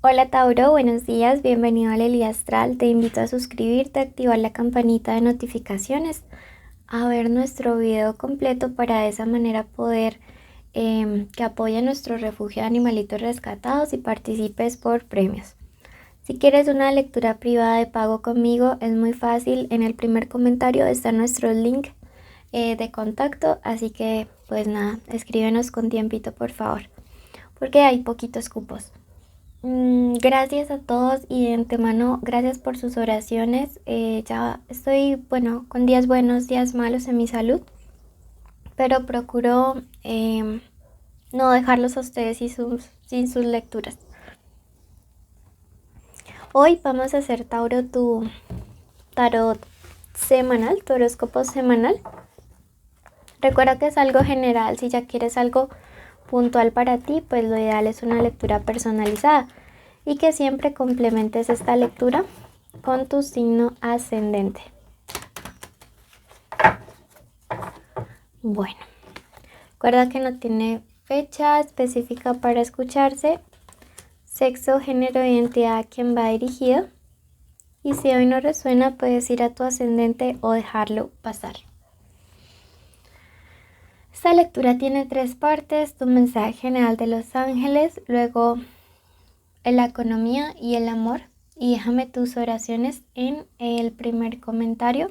Hola Tauro, buenos días, bienvenido a Lely Astral. Te invito a suscribirte, activar la campanita de notificaciones, a ver nuestro video completo para de esa manera poder que apoye nuestro refugio de animalitos rescatados y participes por premios. Si quieres una lectura privada de pago conmigo, es muy fácil. En el primer comentario está nuestro link de contacto, así que pues nada, escríbenos con tiempito por favor, porque hay poquitos cupos. Gracias a todos y de antemano gracias por sus oraciones. Ya estoy, bueno, con días buenos, días malos en mi salud, pero procuro no dejarlos a ustedes sin sus lecturas. Hoy vamos a hacer, Tauro, tu tarot semanal, tu horóscopo semanal. Recuerda que es algo general. Si ya quieres algo puntual para ti, pues lo ideal es una lectura personalizada y que siempre complementes esta lectura con tu signo ascendente. Bueno, recuerda que no tiene fecha específica para escucharse, sexo, género, identidad a quien va dirigido, y si hoy no resuena puedes ir a tu ascendente o dejarlo pasar. Esta lectura tiene 3 partes: tu mensaje general de los ángeles, luego la economía y el amor, y déjame tus oraciones en el primer comentario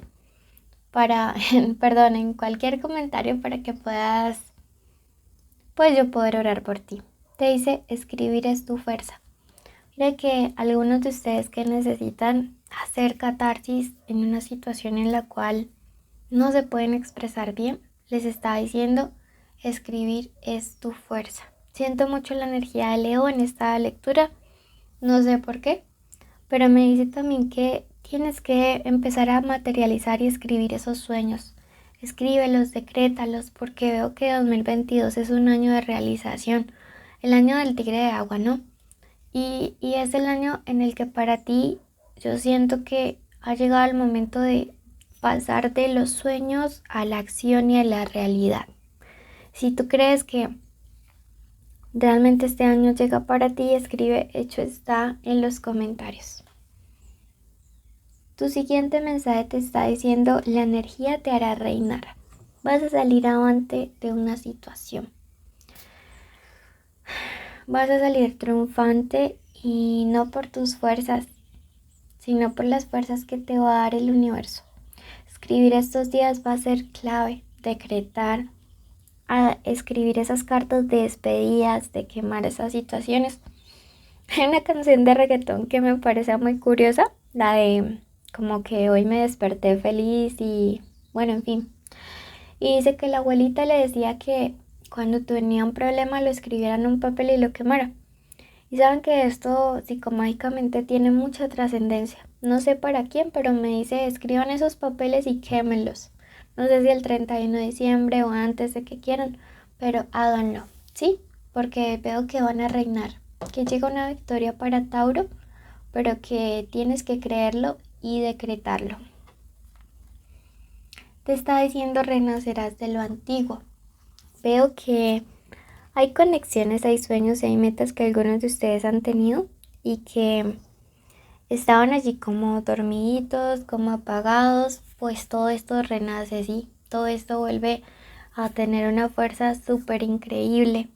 perdón, en cualquier comentario para que puedas, pues yo poder orar por ti. Te dice, escribir es tu fuerza. Mira que algunos de ustedes que necesitan hacer catarsis en una situación en la cual no se pueden expresar bien, les está diciendo, escribir es tu fuerza. Siento mucho la energía de Leo en esta lectura, no sé por qué, pero me dice también que tienes que empezar a materializar y escribir esos sueños. Escríbelos, decrétalos, porque veo que 2022 es un año de realización, el año del tigre de agua, ¿no? Y es el año en el que para ti yo siento que ha llegado el momento de pasar de los sueños a la acción y a la realidad. Si tú crees que realmente este año llega para ti, escribe hecho está en los comentarios. Tu siguiente mensaje te está diciendo, la energía te hará reinar. Vas a salir avante de una situación. Vas a salir triunfante y no por tus fuerzas, sino por las fuerzas que te va a dar el universo. Escribir estos días va a ser clave, decretar, a escribir esas cartas de despedidas, de quemar esas situaciones. Hay una canción de reggaetón que me parece muy curiosa, la de como que hoy me desperté feliz y bueno, en fin. Y dice que la abuelita le decía que cuando tenía un problema lo escribiera en un papel y lo quemara. Y saben que esto psicomágicamente tiene mucha trascendencia. No sé para quién, pero me dice escriban esos papeles y quémenlos. No sé si el 31 de diciembre o antes de que quieran, pero háganlo, ¿sí? Porque veo que van a reinar, que llega una victoria para Tauro, pero que tienes que creerlo y decretarlo. Te está diciendo renacerás de lo antiguo. Veo que hay conexiones, hay sueños y hay metas que algunos de ustedes han tenido y que estaban allí como dormiditos, como apagados, pues todo esto renace, ¿sí? Todo esto vuelve a tener una fuerza súper increíble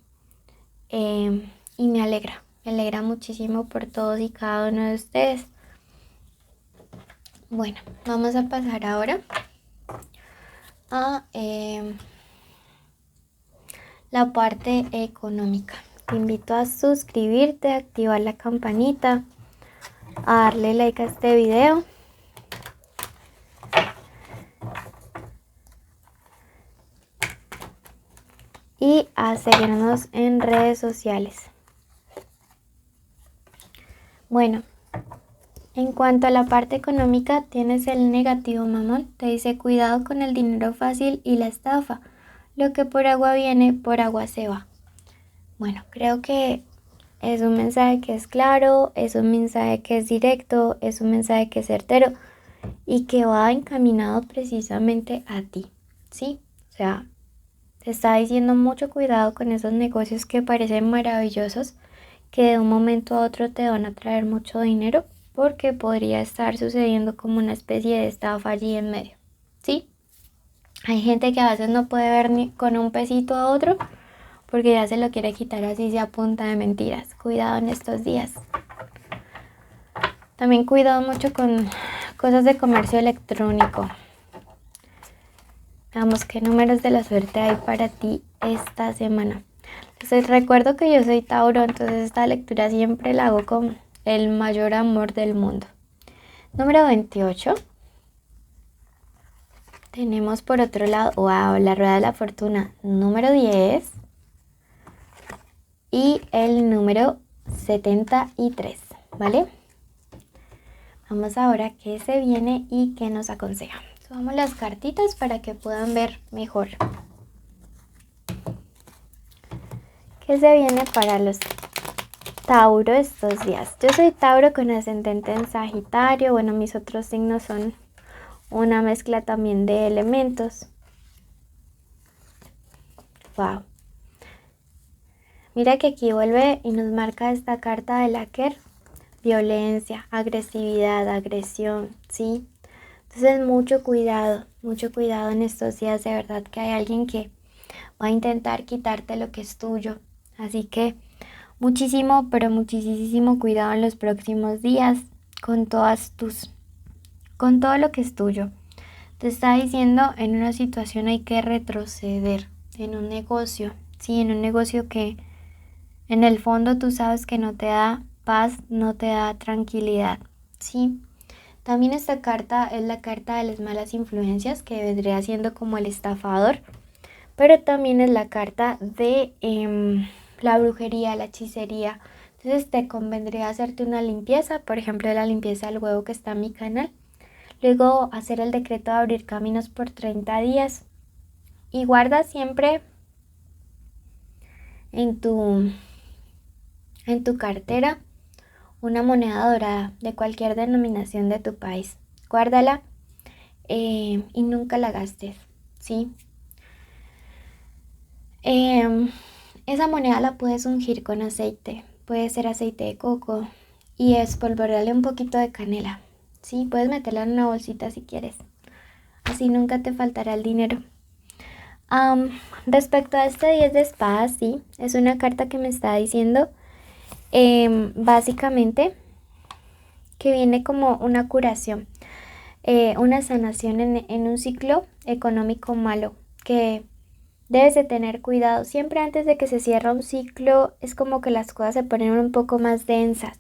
y me alegra muchísimo por todos y cada uno de ustedes. Bueno, vamos a pasar ahora a la parte económica. Te invito a suscribirte, a activar la campanita, a darle like a este video y a seguirnos en redes sociales. Bueno, en cuanto a la parte económica, tienes el negativo mamón. Te dice cuidado con el dinero fácil y la estafa. Lo que por agua viene, por agua se va. Bueno, creo que es un mensaje que es claro, es un mensaje que es directo, es un mensaje que es certero y que va encaminado precisamente a ti, ¿sí? O sea, te está diciendo mucho cuidado con esos negocios que parecen maravillosos, que de un momento a otro te van a traer mucho dinero, porque podría estar sucediendo como una especie de estafa allí en medio, ¿sí? Hay gente que a veces no puede ver ni con un pesito a otro porque ya se lo quiere quitar así sea a punta de mentiras. Cuidado en estos días. También cuidado mucho con cosas de comercio electrónico. Veamos qué números de la suerte hay para ti esta semana. Les recuerdo que yo soy Tauro, entonces esta lectura siempre la hago con el mayor amor del mundo. Número 28. Tenemos por otro lado, wow, la rueda de la fortuna, número 10. Y el número 73, ¿vale? Vamos ahora a qué se viene y qué nos aconseja. Subamos las cartitas para que puedan ver mejor. ¿Qué se viene para los Tauro estos días? Yo soy Tauro con ascendente en Sagitario. Bueno, mis otros signos son una mezcla también de elementos. Wow. Mira que aquí vuelve y nos marca esta carta de Láker. Violencia, agresividad, agresión, ¿sí? Entonces mucho cuidado en estos días. De verdad que hay alguien que va a intentar quitarte lo que es tuyo. Así que muchísimo, pero muchísimo cuidado en los próximos días con con todo lo que es tuyo. Te está diciendo, en una situación hay que retroceder, en un negocio, sí, en un negocio que en el fondo tú sabes que no te da paz, no te da tranquilidad, sí. También esta carta es la carta de las malas influencias, que vendría siendo como el estafador, pero también es la carta de la brujería, la hechicería. Entonces te convendría hacerte una limpieza, por ejemplo la limpieza del huevo que está en mi canal. Luego hacer el decreto de abrir caminos por 30 días. Y guarda siempre en tu cartera una moneda dorada de cualquier denominación de tu país. Guárdala y nunca la gastes, ¿sí? Esa moneda la puedes ungir con aceite. Puede ser aceite de coco y espolvorearle un poquito de canela. Sí, puedes meterla en una bolsita si quieres. Así nunca te faltará el dinero. Respecto a este 10 de espadas, sí, es una carta que me está diciendo básicamente que viene como una curación, una sanación en un ciclo económico malo, que debes de tener cuidado. Siempre antes de que se cierre un ciclo es como que las cosas se ponen un poco más densas.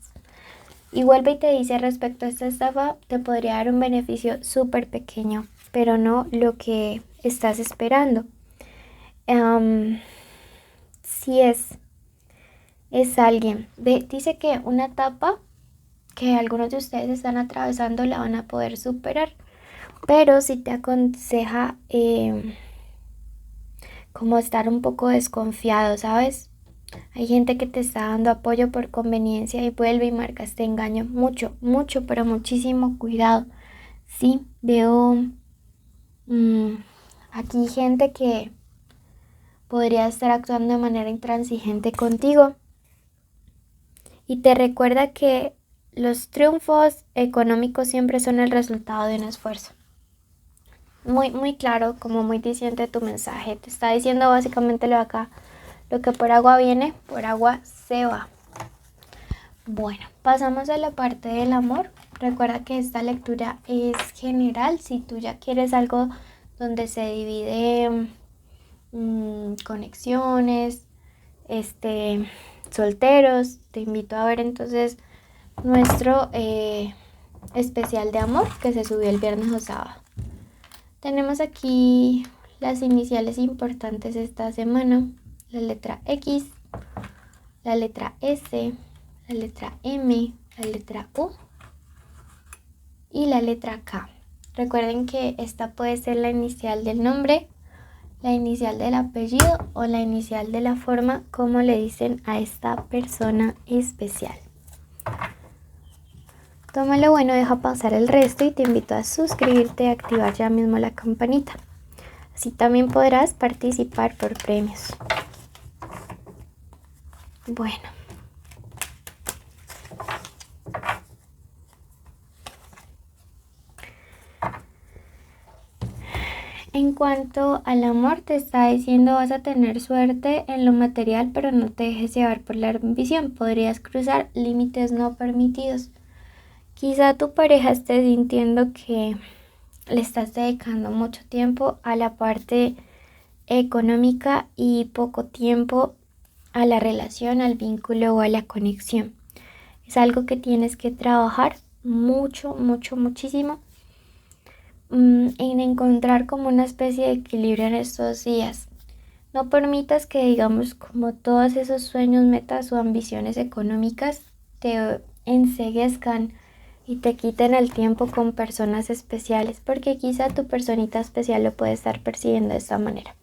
Y vuelve y te dice respecto a esta estafa, te podría dar un beneficio súper pequeño, pero no lo que estás esperando. Si es alguien, dice que una etapa que algunos de ustedes están atravesando la van a poder superar, pero sí te aconseja como estar un poco desconfiado, ¿sabes? Hay gente que te está dando apoyo por conveniencia y vuelve y marca este engaño. Mucho, pero muchísimo cuidado. Sí, veo aquí gente que podría estar actuando de manera intransigente contigo. Y te recuerda que los triunfos económicos siempre son el resultado de un esfuerzo. Muy claro, como muy diciente tu mensaje. Te está diciendo básicamente lo de acá. Lo que por agua viene, por agua se va. Bueno, pasamos a la parte del amor. Recuerda que esta lectura es general. Si tú ya quieres algo donde se divide conexiones, solteros, te invito a ver entonces nuestro especial de amor que se subió el viernes o sábado. Tenemos aquí las iniciales importantes esta semana: la letra X, la letra S, la letra M, la letra U y la letra K. Recuerden que esta puede ser la inicial del nombre, la inicial del apellido o la inicial de la forma como le dicen a esta persona especial. Tómalo bueno, deja pasar el resto y te invito a suscribirte y activar ya mismo la campanita. Así también podrás participar por premios. Bueno, En cuanto al amor, te está diciendo vas a tener suerte en lo material, pero no te dejes llevar por la ambición. Podrías cruzar límites no permitidos. Quizá tu pareja esté sintiendo que le estás dedicando mucho tiempo a la parte económica y poco tiempo a la relación, al vínculo o a la conexión. Es algo que tienes que trabajar mucho, mucho, muchísimo en encontrar como una especie de equilibrio en estos días. No permitas que, digamos, como todos esos sueños, metas o ambiciones económicas te enceguezcan y te quiten el tiempo con personas especiales, porque quizá tu personita especial lo puede estar percibiendo de esta manera.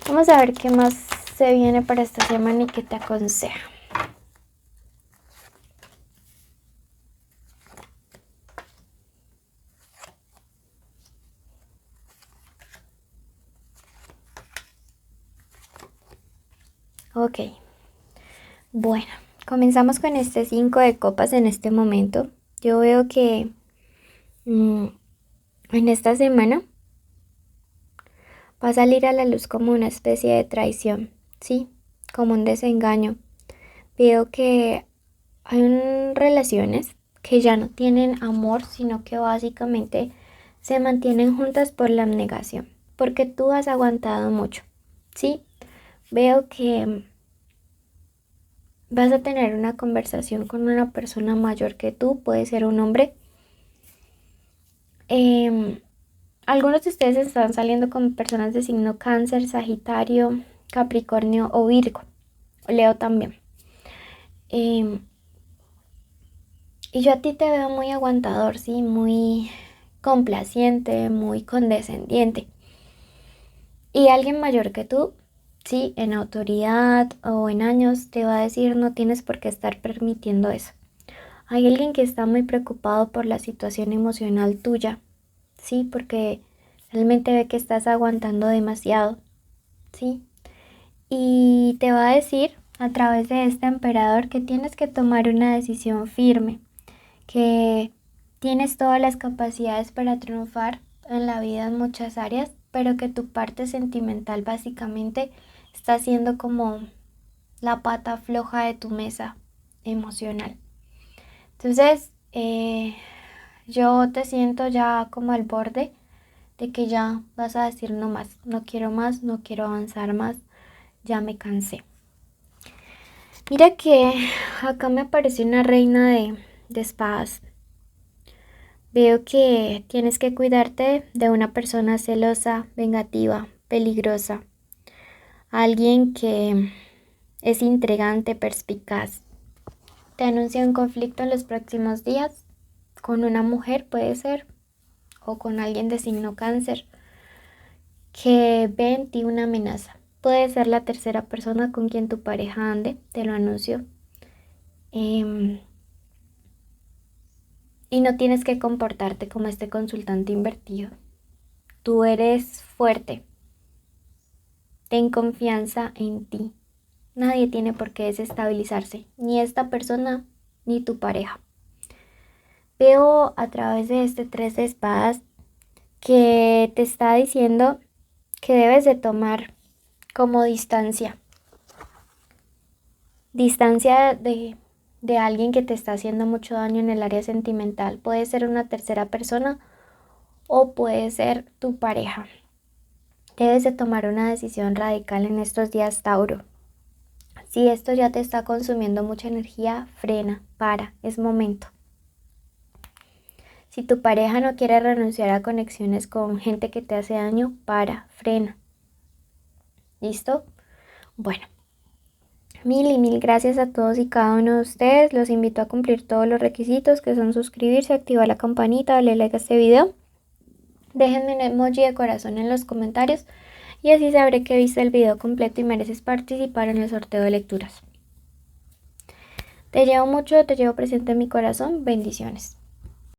Vamos a ver qué más se viene para esta semana y qué te aconseja. Ok, bueno, comenzamos con este 5 de copas en este momento. Yo veo que en esta semana va a salir a la luz como una especie de traición, ¿sí? Como un desengaño. Veo que hay relaciones que ya no tienen amor, sino que básicamente se mantienen juntas por la abnegación, porque tú has aguantado mucho, ¿sí? Veo que vas a tener una conversación con una persona mayor que tú, puede ser un hombre. Algunos de ustedes están saliendo con personas de signo Cáncer, Sagitario, Capricornio o Virgo, Leo también. Y yo a ti te veo muy aguantador, ¿sí? Muy complaciente, muy condescendiente. Y alguien mayor que tú, sí, en autoridad o en años, te va a decir no tienes por qué estar permitiendo eso. Hay alguien que está muy preocupado por la situación emocional tuya, sí, porque realmente ve que estás aguantando demasiado, sí. Y te va a decir a través de este emperador que tienes que tomar una decisión firme, que tienes todas las capacidades para triunfar en la vida en muchas áreas, pero que tu parte sentimental básicamente está siendo como la pata floja de tu mesa emocional. Entonces, yo te siento ya como al borde de que ya vas a decir no más, no quiero avanzar más, ya me cansé. Mira que acá me apareció una reina de espadas. Veo que tienes que cuidarte de una persona celosa, vengativa, peligrosa. Alguien que es intrigante, perspicaz. Te anuncia un conflicto en los próximos días. Con una mujer puede ser. O con alguien de signo Cáncer. Que ve en ti una amenaza. Puede ser la tercera persona con quien tu pareja ande. Te lo anuncio. Y no tienes que comportarte como este consultante invertido. Tú eres fuerte. Ten confianza en ti. Nadie tiene por qué desestabilizarse, ni esta persona ni tu pareja. Veo a través de este 3 de espadas que te está diciendo que debes de tomar como distancia. Distancia de alguien que te está haciendo mucho daño en el área sentimental. Puede ser una tercera persona o puede ser tu pareja. Debes de tomar una decisión radical en estos días, Tauro. Si esto ya te está consumiendo mucha energía, frena, es momento. Si tu pareja no quiere renunciar a conexiones con gente que te hace daño, frena. ¿Listo? Bueno, mil y mil gracias a todos y cada uno de ustedes. Los invito a cumplir todos los requisitos que son suscribirse, activar la campanita, darle like a este video. Déjenme un emoji de corazón en los comentarios y así sabré que viste el video completo y mereces participar en el sorteo de lecturas. Te llevo mucho, te llevo presente en mi corazón. Bendiciones.